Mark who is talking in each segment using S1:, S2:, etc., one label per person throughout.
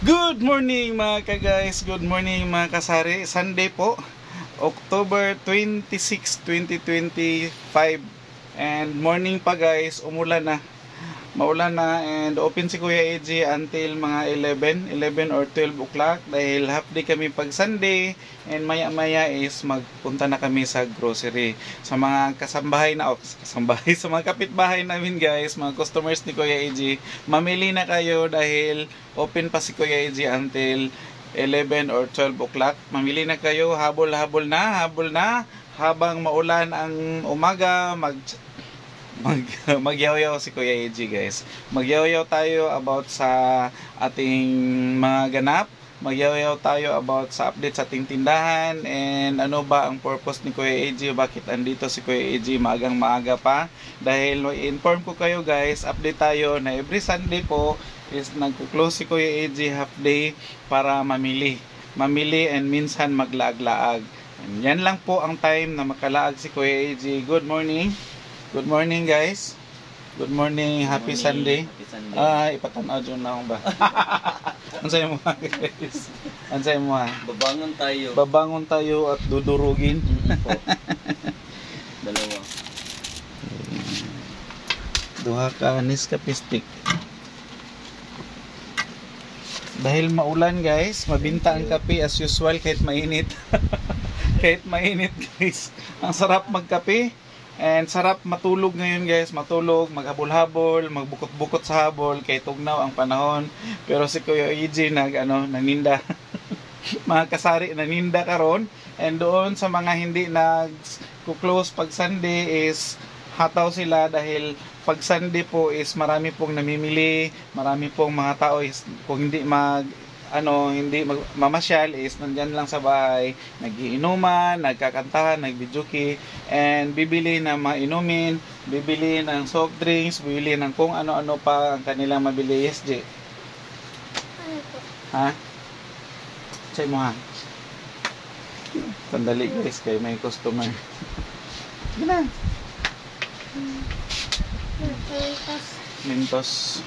S1: Good morning mga ka-guys, good morning mga kasari. Sunday po, October 26, 2025. And morning pa guys, umulan na. Maulan na and open si Kuya AJ until mga 11 or 12 o'clock dahil half day kami pag Sunday and maya is magpunta na kami sa grocery. Sa mga kasambahay na, kasambahay, sa mga kapitbahay namin guys, mga customers ni Kuya AJ, mamili na kayo dahil open pa si Kuya AJ until 11 or 12 o'clock. Mamili na kayo, habol na habang maulan ang umaga, magyaw-yaw si Kuya AJ guys. Magyaw-yaw tayo about sa ating mga ganap. Magyaw-yaw tayo about sa update sa ating tindahan and ano ba ang purpose ni Kuya AJ, bakit andito si Kuya AJ maagang maaga pa. Dahil i-inform ko kayo guys, update tayo na every Sunday po is nagko-close si Kuya AJ half day para mamili and minsan maglaag-laag. And yan lang po ang time na makalaag si Kuya AJ. Good morning. Good morning guys. Good morning. Happy Sunday.
S2: Happy Sunday.
S1: Ipatanaw dyan na akong ba? Ansay mo guys. Ansay mo ha.
S2: Babangon tayo.
S1: Babangon tayo at dudurugin.
S2: Po. Dalawa.
S1: Duha ka Nescafe stick. Dahil maulan guys, mabinta ang kape as usual kahit mainit. Kahit mainit guys. Ang sarap magkape. And sarap matulog ngayon guys, matulog, maghabol-habol, magbukot-bukot sa habol kay tugnaw ang panahon. Pero si Kuya AJ naninda. Mga kasari naninda karon. And doon sa mga hindi nag-close pag Sunday is hataw sila dahil pag Sunday po is marami pong namimili, marami pong mga tao is kung hindi mamasyal is nandyan lang sa bahay, nagiinuman, nagkakantahan, nagbidyuki, and bibili ng mga inumin, bibili ng soft drinks, bibili ng kung ano-ano pa ang kanilang mabili. Yes, J? Ha? Say mo ha? Sandali guys, kay may customer. Sige na. Mentos.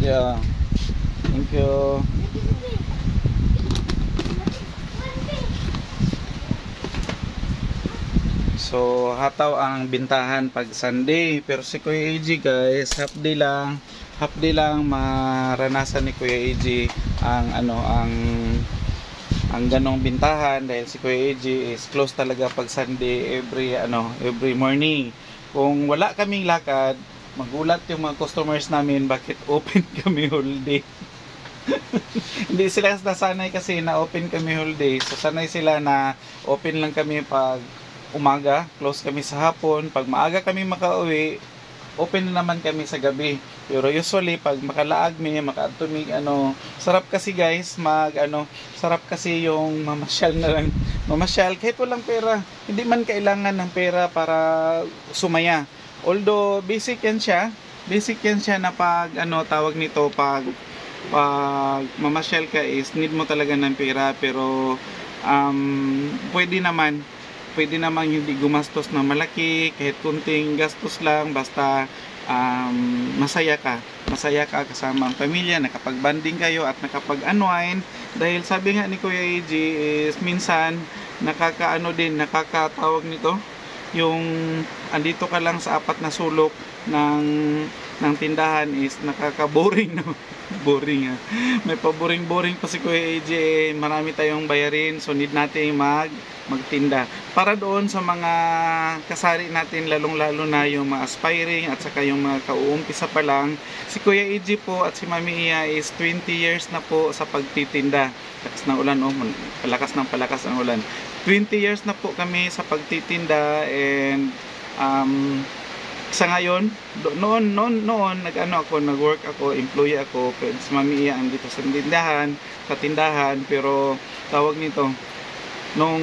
S1: Yeah. Thank you. So, hataw ang bintahan pag Sunday. Pero si Kuya AJ guys, half day lang maranasan ni Kuya AJ ang ganong bintahan dahil si Kuya AJ is close talaga pag Sunday every morning. Kung wala kaming lakad, magulat yung mga customers namin bakit open kami whole day. Hindi sila nasanay kasi na open kami whole day. So sanay sila na open lang kami pag umaga, close kami sa hapon. Pag maaga kami makauwi, open na naman kami sa gabi. Pero usually pag makalaag mi, makatumig sarap kasi guys sarap kasi yung mamasyal na lang. Mamasyal kahit walang pera. Hindi man kailangan ng pera para sumaya. Although basic yan siya na pag tawag nito pag mamasyal ka is need mo talaga ng pera, pero pwede naman hindi gumastos na malaki, kahit kunting gastos lang basta masaya ka kasama ang pamilya, nakapag-banding kayo at nakapag-unwind. Dahil sabi nga ni Kuya AJ is minsan nakakatawag nito yung andito ka lang sa apat na sulok ng tindahan is nakaka-boring naman. Boring ha. May pa-boring pa si Kuya AJ. Marami tayong bayarin, so need natin magtinda. Para doon sa mga kasari natin, lalong-lalo na yung mga aspiring at saka yung mga kauumpisa pa lang, si Kuya AJ po at si Mami Iya is 20 years na po sa pagtitinda. Lakas ng ulan, palakas ang ulan. 20 years na po kami sa pagtitinda and sa ngayon, noon nag-work ako, employee ako, pero si Mami Iya ang dito sa tindahan, pero tawag nito, nung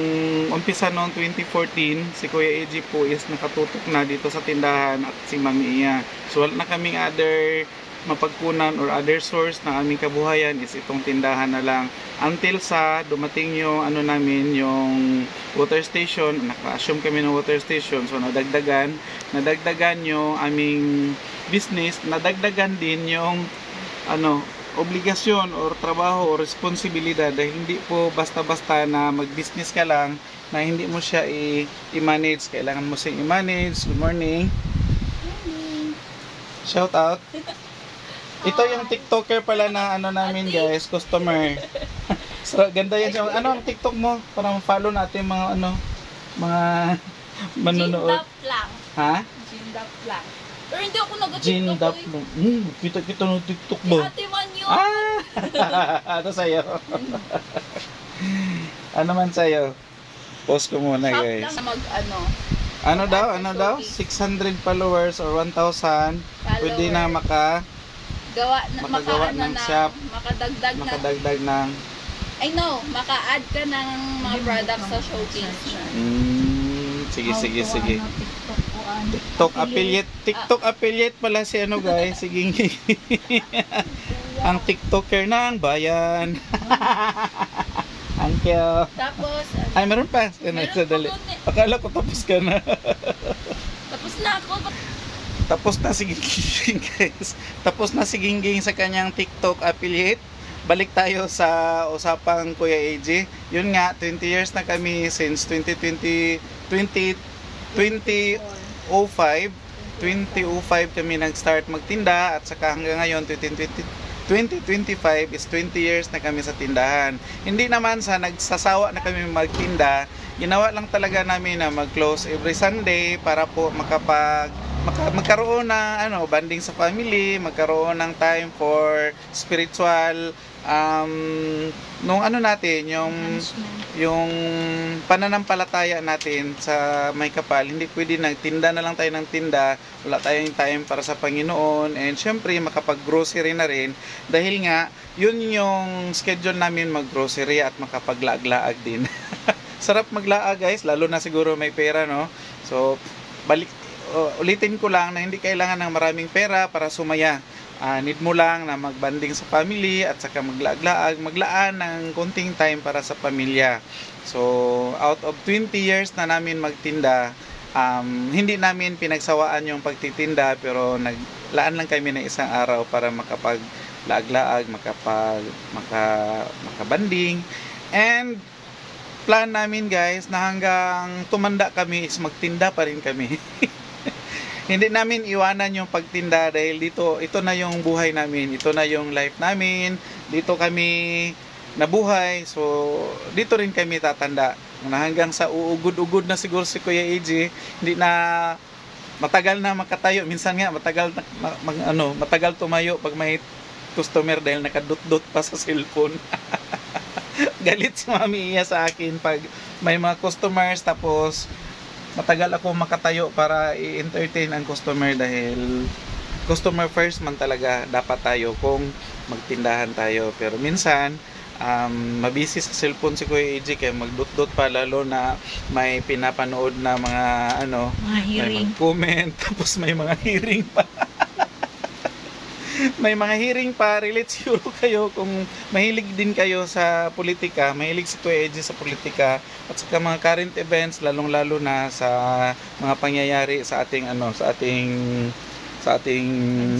S1: umpisa noong 2014, si Kuya AJ po is nakatutok na dito sa tindahan at si Mami Iya. So wala na kaming other mapagkunan or other source ng aming kabuhayan is itong tindahan na lang until sa dumating yung ano namin, yung water station. Naka-assume kami ng water station, so nadagdagan yung aming business, nadagdagan din yung ano, obligasyon or trabaho o responsibilidad, dahil hindi po basta-basta na mag-business ka lang na hindi mo siya i-manage. Kailangan mo siyang i-manage. Good morning. Shout out. Ito yung TikToker pala na ano namin guys, customer. So, ganda yan siya. Ano ang TikTok mo? Para ma-follow natin mga ano, mga manonood.
S3: Gindap lang.
S1: Ha?
S3: Gindap lang. Pero hindi ako nag-tiktok
S1: Gindap
S3: ko
S1: lang. Kita ng TikTok
S3: eh.
S1: mo.
S3: Ate man yun.
S1: Ano sa'yo? Ano man sa'yo? Post ko muna
S3: Shop
S1: guys.
S3: lang mag-ano.
S1: Ano daw? 600 followers or 1,000. Pwede na makagawa ng shop.
S3: Makadagdag ng I know, maka-add ka ng mga products sa showcase.
S1: Sige. TikTok affiliate. TikTok affiliate pala si ano guys. Sige. Ang TikToker ng bayan. Thank you.
S3: Tapos,
S1: Ay, meron pa. Dali. Akala ko tapos ka na.
S3: Tapos na ako.
S1: Tapos na si Gingging guys. Tapos na si Gingging sa kanyang TikTok affiliate. Balik tayo sa usapang Kuya AJ. Yun nga, 20 years na kami since 2005 kami nag-start magtinda, at saka hanggang ngayon 2025 is 20 years na kami sa tindahan. Hindi naman sa nagsasawa na kami magtinda, ginawa lang talaga namin na mag-close every Sunday para po magkaroon ng banding sa family, magkaroon ng time for spiritual nung natin, yung pananampalataya natin sa may kapal. Hindi pwede nagtinda na lang tayo ng tinda, wala tayong time para sa Panginoon, and syempre makapag-grocery na rin, dahil nga yun yung schedule namin, mag-grocery at makapaglaag-laag din. Sarap maglaag guys, lalo na siguro may pera, no? So ulitin ko lang na hindi kailangan ng maraming pera para sumaya. Need mo lang na magbanding sa family, at saka maglaan ng konting time para sa pamilya. So, out of 20 years na namin magtinda, hindi namin pinagsawaan yung pagtitinda, pero naglaan lang kami ng isang araw para makapaglaag-laag, makabanding. And plan namin guys na hanggang tumanda kami is magtinda pa rin kami. Hindi namin iwanan yung pagtinda, dahil ito na yung buhay namin, ito na yung life namin, dito kami nabuhay, so dito rin kami tatanda. Hanggang sa uugod-ugod na siguro si Kuya AJ, hindi na matagal na makatayo, minsan nga matagal tumayo pag may customer dahil nakadot-dot pa sa cellphone. Galit si Mami Iya sa akin pag may mga customers, tapos matagal ako makatayo para i-entertain ang customer, dahil customer first man talaga dapat tayo kung magtindahan tayo. Pero minsan mabisi sa cellphone si Kuya AJ, kaya magdot-dot pa, lalo na may pinapanood na mga may mag-comment, tapos may mga hearing pa. May mga hearing pa. Relate siguro kayo kung mahilig din kayo sa politika, mahilig si Kuya AJ sa politika, at saka mga current events, lalong-lalo na sa mga pangyayari sa ating sa ating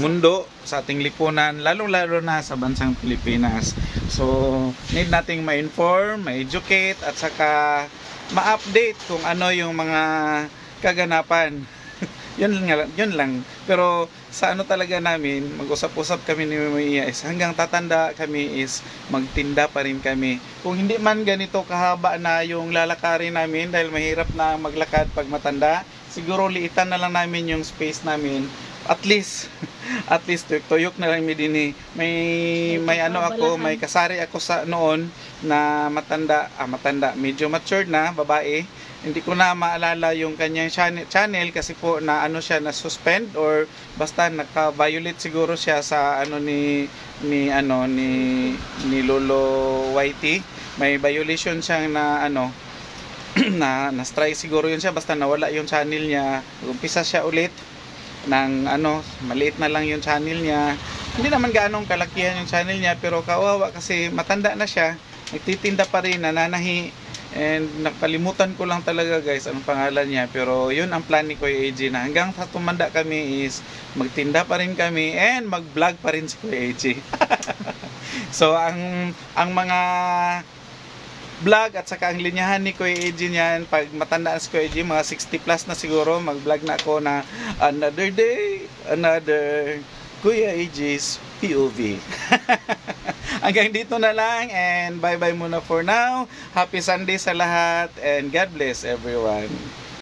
S1: mundo, sa ating lipunan, lalong-lalo na sa bansang Pilipinas. So, need nating ma-inform, ma-educate, at saka ma-update kung ano yung mga kaganapan. Yun lang. Pero sa talaga namin, mag-usap-usap kami ni Mia is hanggang tatanda kami is magtinda pa rin kami. Kung hindi man ganito kahaba na yung lalakarin namin, dahil mahirap na maglakad pag matanda, siguro liitan na lang namin yung space namin. At least tuyok na lang din. May may kasari ako sa noon na matanda, medyo matured na babae. Hindi ko na maalala yung kanyang channel kasi po na siya na suspend, or basta naka-violate siguro siya sa ni Lolo YT. May violation siyang na na strike siguro yun siya, basta nawala yung channel niya. Umpisa siya ulit ng maliit na lang yung channel niya. hindi naman gaanong kalakihan yung channel niya, pero kawawa kasi matanda na siya, nagtitinda pa rin, nananahi, and nakalimutan ko lang talaga guys anong pangalan niya, pero yun ang plan ni Kuya AJ na hanggang sa tumanda kami is magtinda pa rin kami and mag-vlog pa rin si Kuya AJ. So ang mga vlog at saka ang linyahan ni Kuya AJ niyan, pag matanda na si Kuya AJ, mga 60 plus na siguro, mag-vlog na ako na another day, another Kuya AJ's POV. Hanggang dito na lang and bye-bye muna for now. Happy Sunday sa lahat and God bless everyone.